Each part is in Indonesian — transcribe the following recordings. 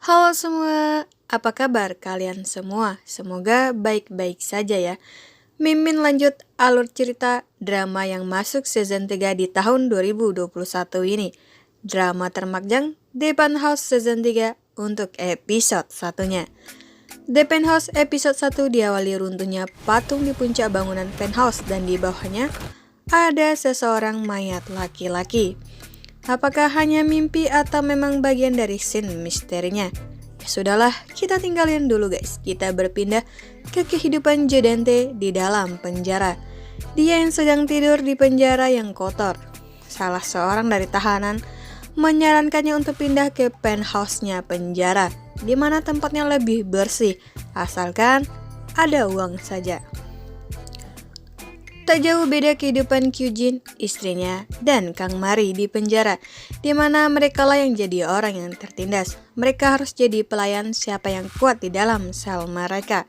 Halo semua, apa kabar kalian semua? Semoga baik-baik saja ya. Mimin lanjut alur cerita drama yang masuk season 3 di tahun 2021 ini. Drama termakjang The Penthouse season 3 untuk episode satunya. The Penthouse episode 1 diawali runtuhnya patung di puncak bangunan penthouse dan di bawahnya ada seseorang mayat laki-laki. Apakah hanya mimpi atau memang bagian dari scene misterinya? Ya sudahlah, kita tinggalin dulu guys. Kita berpindah ke kehidupan Jodante di dalam penjara. Dia yang sedang tidur di penjara yang kotor. Salah seorang dari tahanan menyarankannya untuk pindah ke penthouse-nya penjara, di mana tempatnya lebih bersih, asalkan ada uang saja. Tak jauh beda kehidupan Kyujin, istrinya, dan Kang Mari di penjara, di mana mereka lah yang jadi orang yang tertindas. Mereka harus jadi pelayan siapa yang kuat di dalam sel mereka.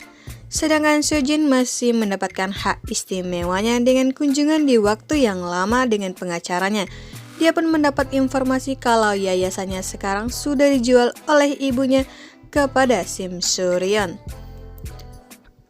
Sedangkan Sojin masih mendapatkan hak istimewanya dengan kunjungan di waktu yang lama dengan pengacaranya. Dia pun mendapat informasi kalau yayasannya sekarang sudah dijual oleh ibunya kepada Sim Suryeon.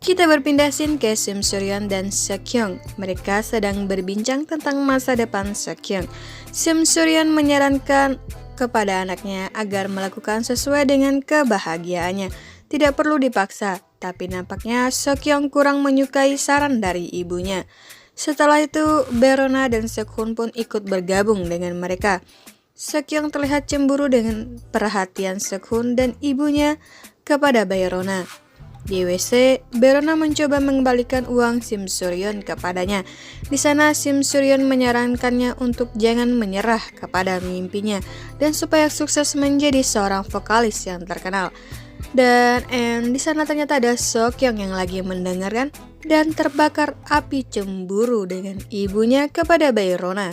Kita berpindah scene ke Sim Suryeon dan Seokhyung. Mereka sedang berbincang tentang masa depan Seokhyung. Sim Suryeon menyarankan kepada anaknya agar melakukan sesuai dengan kebahagiaannya. Tidak perlu dipaksa, tapi nampaknya Seokhyung kurang menyukai saran dari ibunya. Setelah itu, Berona dan Sekhun pun ikut bergabung dengan mereka. Seokhyung terlihat cemburu dengan perhatian Sekhun dan ibunya kepada Berona. Di WC, Berona mencoba mengembalikan uang Sim Suryeon kepadanya. Di sana, Sim Suryeon menyarankannya untuk jangan menyerah kepada mimpinya dan supaya sukses menjadi seorang vokalis yang terkenal. Dan di sana ternyata ada Seokhyung yang lagi mendengarkan dan terbakar api cemburu dengan ibunya kepada Berona.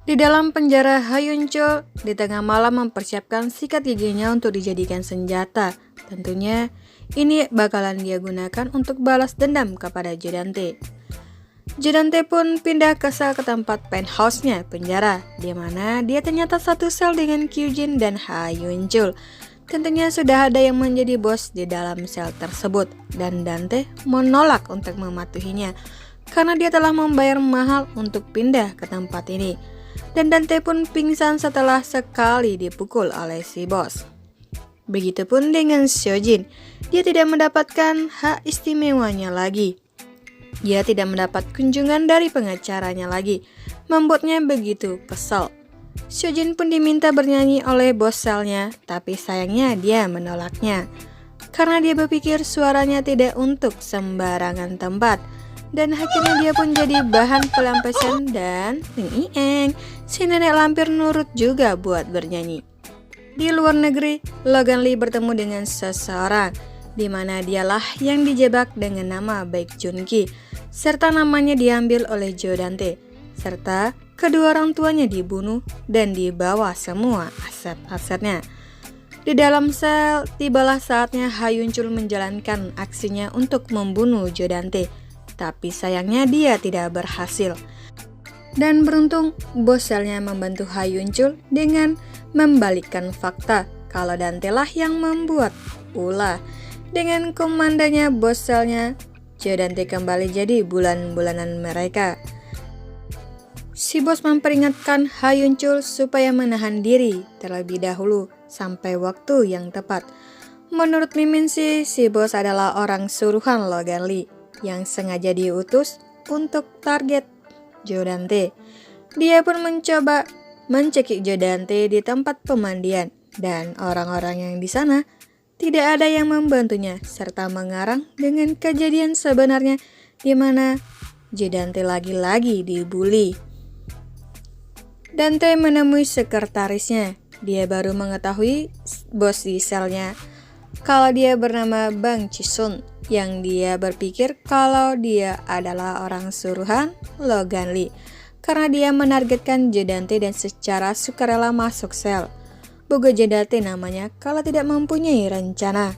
Di dalam penjara, Hyun Chol di tengah malam mempersiapkan sikat giginya untuk dijadikan senjata. Tentunya ini bakalan dia gunakan untuk balas dendam kepada Jodante. Jodante pun pindah ke sel ke tempat penthouse-nya penjara, di mana dia ternyata satu sel dengan Kyujin dan Hyun Chol. Tentunya sudah ada yang menjadi bos di dalam sel tersebut, dan Dante menolak untuk mematuhinya karena dia telah membayar mahal untuk pindah ke tempat ini. Dan Dante pun pingsan setelah sekali dipukul oleh si bos. Begitupun dengan Sojin, dia tidak mendapatkan hak istimewanya lagi. Dia tidak mendapat kunjungan dari pengacaranya lagi, membuatnya begitu kesal. Sojin pun diminta bernyanyi oleh bos selnya, tapi sayangnya dia menolaknya. Karena dia berpikir suaranya tidak untuk sembarangan tempat. Dan akhirnya dia pun jadi bahan pelampiasan dan si nenek lampir nurut juga buat bernyanyi. Di luar negeri, Logan Lee bertemu dengan seseorang, di mana dialah yang dijebak dengan nama Baek Junki, serta namanya diambil oleh Jodante, serta kedua orang tuanya dibunuh dan dibawa semua aset-asetnya. Di dalam sel, tibalah saatnya Hyun Chul menjalankan aksinya untuk membunuh Jodante, tapi sayangnya dia tidak berhasil. Dan beruntung, bos selnya membantu Hyun Chul dengan membalikkan fakta kalau Dante lah yang membuat ulah. Dengan komandanya bos selnya, Jodante kembali jadi bulan-bulanan mereka. Si bos memperingatkan Hyun Chul supaya menahan diri terlebih dahulu sampai waktu yang tepat. Menurut Mimin sih, si bos adalah orang suruhan Logan Lee yang sengaja diutus untuk target Jodante. Dia pun mencoba mencekik Jodante di tempat pemandian dan orang-orang yang di sana tidak ada yang membantunya serta mengarang dengan kejadian sebenarnya di mana Jodante lagi-lagi dibully. Dante menemui sekretarisnya. Dia baru mengetahui bos di selnya kalau dia bernama Bang Chisun, yang dia berpikir kalau dia adalah orang suruhan Logan Lee karena dia menargetkan Jodante dan secara sukarela masuk sel. Bogo Jodante namanya kalau tidak mempunyai rencana.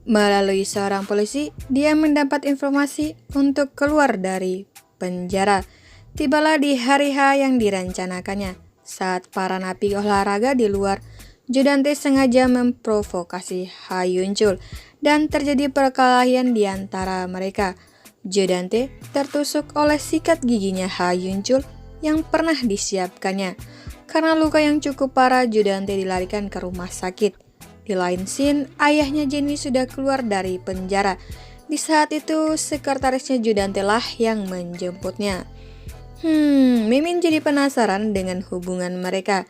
Melalui seorang polisi, dia mendapat informasi untuk keluar dari penjara. Tibalah di hari H yang direncanakannya. Saat para napi olahraga di luar, Jodante sengaja memprovokasi Ha Yun Chul dan terjadi perkelahian di antara mereka. Jodante tertusuk oleh sikat giginya Ha Yun Chul yang pernah disiapkannya. Karena luka yang cukup parah, Jodante dilarikan ke rumah sakit. Di lain scene, ayahnya Jenny sudah keluar dari penjara. Di saat itu, sekretarisnya Jodante lah yang menjemputnya. Mimin jadi penasaran dengan hubungan mereka.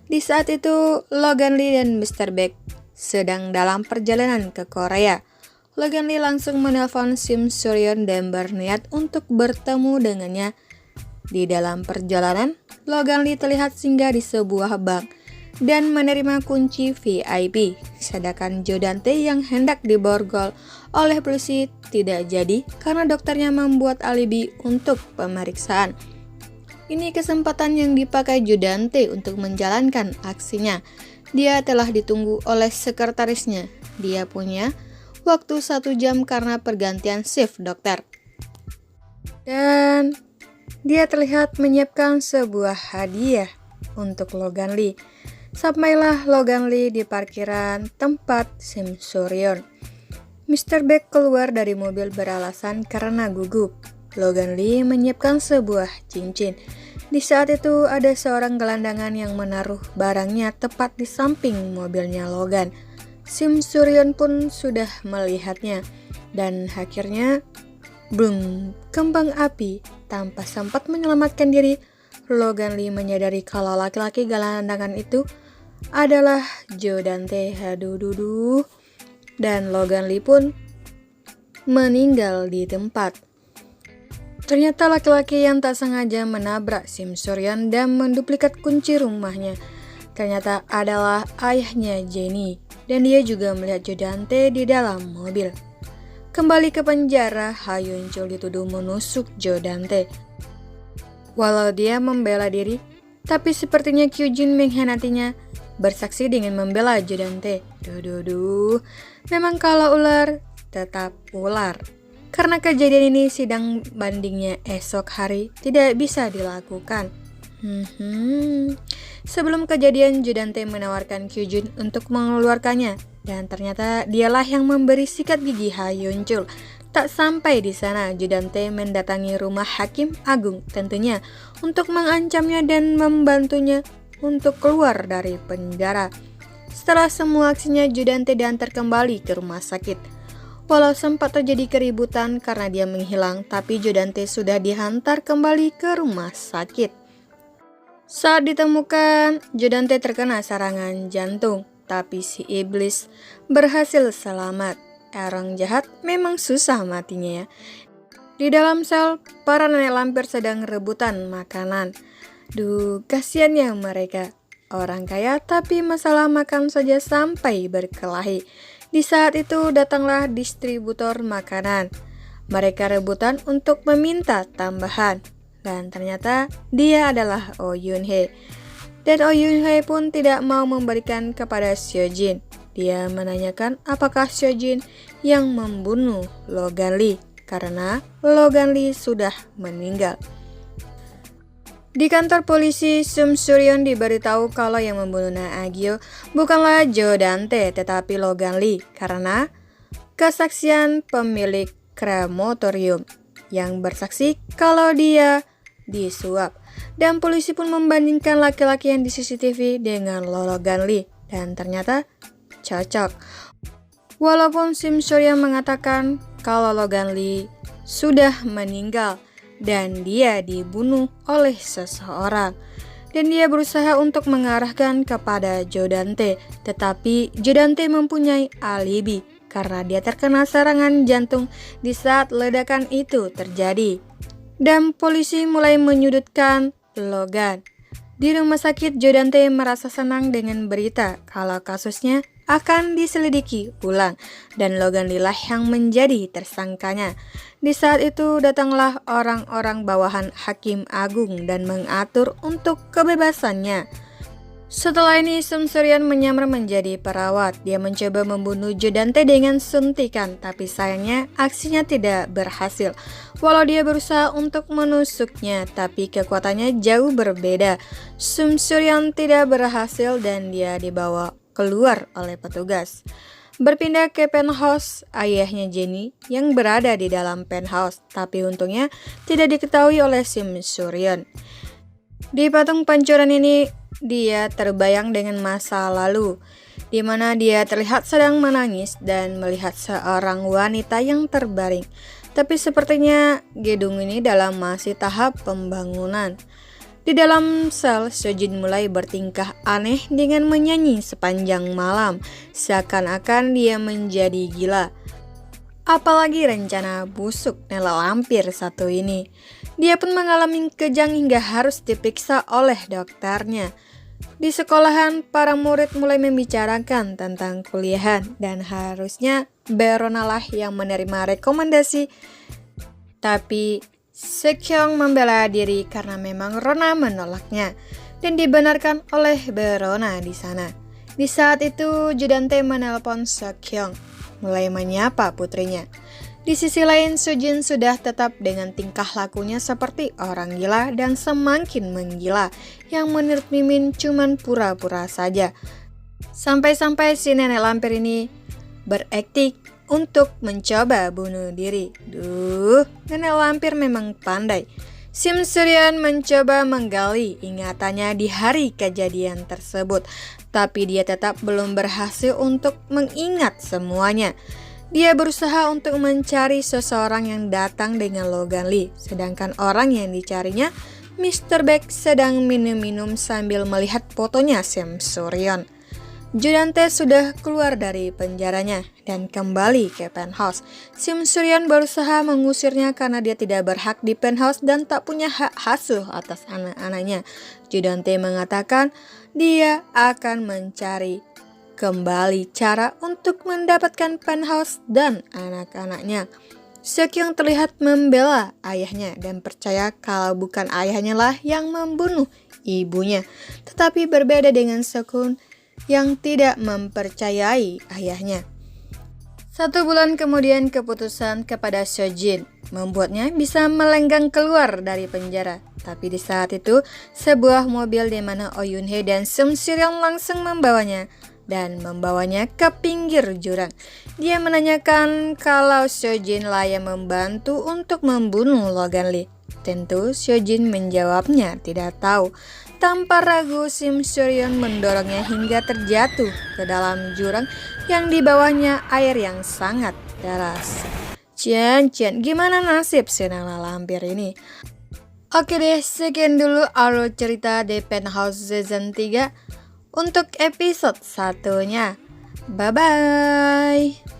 Di saat itu, Logan Lee dan Mr. Beck sedang dalam perjalanan ke Korea. Logan Lee langsung menelpon Sim Suryon dan berniat untuk bertemu dengannya. Di dalam perjalanan, Logan Lee terlihat singgah di sebuah bank dan menerima kunci VIP, sedangkan Jodante yang hendak diborgol oleh polisi tidak jadi karena dokternya membuat alibi untuk pemeriksaan. Ini kesempatan yang dipakai Jodante untuk menjalankan aksinya. Dia telah ditunggu oleh sekretarisnya. Dia punya waktu 1 jam karena pergantian shift dokter. Dan dia terlihat menyiapkan sebuah hadiah untuk Logan Lee. Sampailah Logan Lee di parkiran tempat Sim Suryon. Mr. Beck keluar dari mobil beralasan karena gugup. Logan Lee menyiapkan sebuah cincin. Di saat itu ada seorang gelandangan yang menaruh barangnya tepat di samping mobilnya Logan. Sim Suryon pun sudah melihatnya. Dan akhirnya, boom, kembang api. Tanpa sempat menyelamatkan diri, Logan Lee menyadari kalau laki-laki gelandangan itu adalah Jodante. Aduh. Dan Logan Lee pun meninggal di tempat. Ternyata laki-laki yang tak sengaja menabrak Sim Suryon dan menduplikat kunci rumahnya ternyata adalah ayahnya Jenny, dan dia juga melihat Jodante di dalam mobil. Kembali ke penjara, Ha Yun Chul dituduh menusuk Jodante. Walau dia membela diri, tapi sepertinya Kyujin mengkhianatinya, bersaksi dengan membela Jodante. Duh. Memang kalau ular, tetap ular. Karena kejadian ini sidang bandingnya esok hari tidak bisa dilakukan. Sebelum kejadian, Jodante menawarkan Kyujin untuk mengeluarkannya, dan ternyata dialah yang memberi sikat gigi Ha Yun Chul. Tak sampai di sana, Jodante mendatangi rumah Hakim Agung tentunya untuk mengancamnya dan membantunya untuk keluar dari penjara. Setelah semua aksinya, Jodante diantar kembali ke rumah sakit. Walau sempat terjadi keributan karena dia menghilang, tapi Jodante sudah dihantar kembali ke rumah sakit. Saat ditemukan, Jodante terkena serangan jantung, tapi si iblis berhasil selamat. Orang jahat memang susah matinya ya. Di dalam sel, para nenek lampir sedang rebutan makanan. Kasihan ya mereka. Orang kaya tapi masalah makan saja sampai berkelahi. Di saat itu datanglah distributor makanan. Mereka rebutan untuk meminta tambahan. Dan ternyata dia adalah Oh Yun Hee. Dan Oh Yun Hee pun tidak mau memberikan kepada Seojin. Dia menanyakan apakah Seojin yang membunuh Logan Lee, karena Logan Lee sudah meninggal. Di kantor polisi, Sim Suryon diberitahu kalau yang membunuh Na Agyo bukanlah Jodante tetapi Logan Lee karena kesaksian pemilik krematorium yang bersaksi kalau dia disuap. Dan polisi pun membandingkan laki-laki yang di CCTV dengan Logan Lee dan ternyata cocok. Walaupun Sim Suryon mengatakan kalau Logan Lee sudah meninggal dan dia dibunuh oleh seseorang, dan dia berusaha untuk mengarahkan kepada Jodante, tetapi Jodante mempunyai alibi karena dia terkena serangan jantung di saat ledakan itu terjadi. Dan polisi mulai menyudutkan Logan. Di rumah sakit, Jodante merasa senang dengan berita kalau kasusnya akan diselidiki ulang dan Logan Lee yang menjadi tersangkanya. Di saat itu datanglah orang-orang bawahan Hakim Agung dan mengatur untuk kebebasannya. Setelah ini, Sum Suryan menyamar menjadi perawat. Dia mencoba membunuh Jo Dante dengan suntikan, tapi sayangnya aksinya tidak berhasil. Walau dia berusaha untuk menusuknya, tapi kekuatannya jauh berbeda. Sum Suryan tidak berhasil dan dia dibawa keluar oleh petugas. Berpindah ke penthouse ayahnya Jenny yang berada di dalam penthouse, tapi untungnya tidak diketahui oleh Sum Suryan. Di patung pancuran ini, dia terbayang dengan masa lalu, di mana dia terlihat sedang menangis dan melihat seorang wanita yang terbaring. Tapi sepertinya gedung ini dalam masih tahap pembangunan. Di dalam sel, Sojin mulai bertingkah aneh dengan menyanyi sepanjang malam, seakan-akan dia menjadi gila. Apalagi rencana busuk Nela lampir satu ini. Dia pun mengalami kejang hingga harus diperiksa oleh dokternya. Di sekolahan, para murid mulai membicarakan tentang kuliahan dan harusnya Verona lah yang menerima rekomendasi. Tapi Sekyong membela diri karena memang Rona menolaknya dan dibenarkan oleh Verona di sana. Di saat itu, Jo Dante menelpon Sekyong, mulai menyapa putrinya. Di sisi lain, Sojin sudah tetap dengan tingkah lakunya seperti orang gila dan semakin menggila, yang menurut Mimin cuman pura-pura saja. Sampai-sampai si nenek lampir ini berakting untuk mencoba bunuh diri. Nenek lampir memang pandai. Sum Suryan mencoba menggali ingatannya di hari kejadian tersebut, tapi dia tetap belum berhasil untuk mengingat semuanya. Dia berusaha untuk mencari seseorang yang datang dengan Logan Lee, sedangkan orang yang dicarinya, Mr. Beck, sedang minum-minum sambil melihat fotonya Sum Suryan. Jo Dante sudah keluar dari penjaranya dan kembali ke penthouse. Sum Suryan berusaha mengusirnya karena dia tidak berhak di penthouse dan tak punya hak asuh atas anak-anaknya. Jo Dante mengatakan dia akan mencari kembali cara untuk mendapatkan penthouse dan anak-anaknya. Sekyong terlihat membela ayahnya dan percaya kalau bukan ayahnya lah yang membunuh ibunya. Tetapi berbeda dengan Sekun yang tidak mempercayai ayahnya. 1 bulan kemudian, keputusan kepada Sojin membuatnya bisa melenggang keluar dari penjara. Tapi di saat itu, sebuah mobil di mana Oh Yun Hee dan Sum Suryan langsung membawanya ke pinggir jurang. Dia menanyakan kalau Sojin lah yang membantu untuk membunuh Logan Lee. Tentu Sojin menjawabnya tidak tahu. Tanpa ragu, Sum Suryan mendorongnya hingga terjatuh ke dalam jurang yang di bawahnya air yang sangat deras. Cian, gimana nasib si Nela lampir ini? Oke deh, sekian dulu alur cerita The Penthouse Season 3 untuk episode 1-nya. Bye-bye.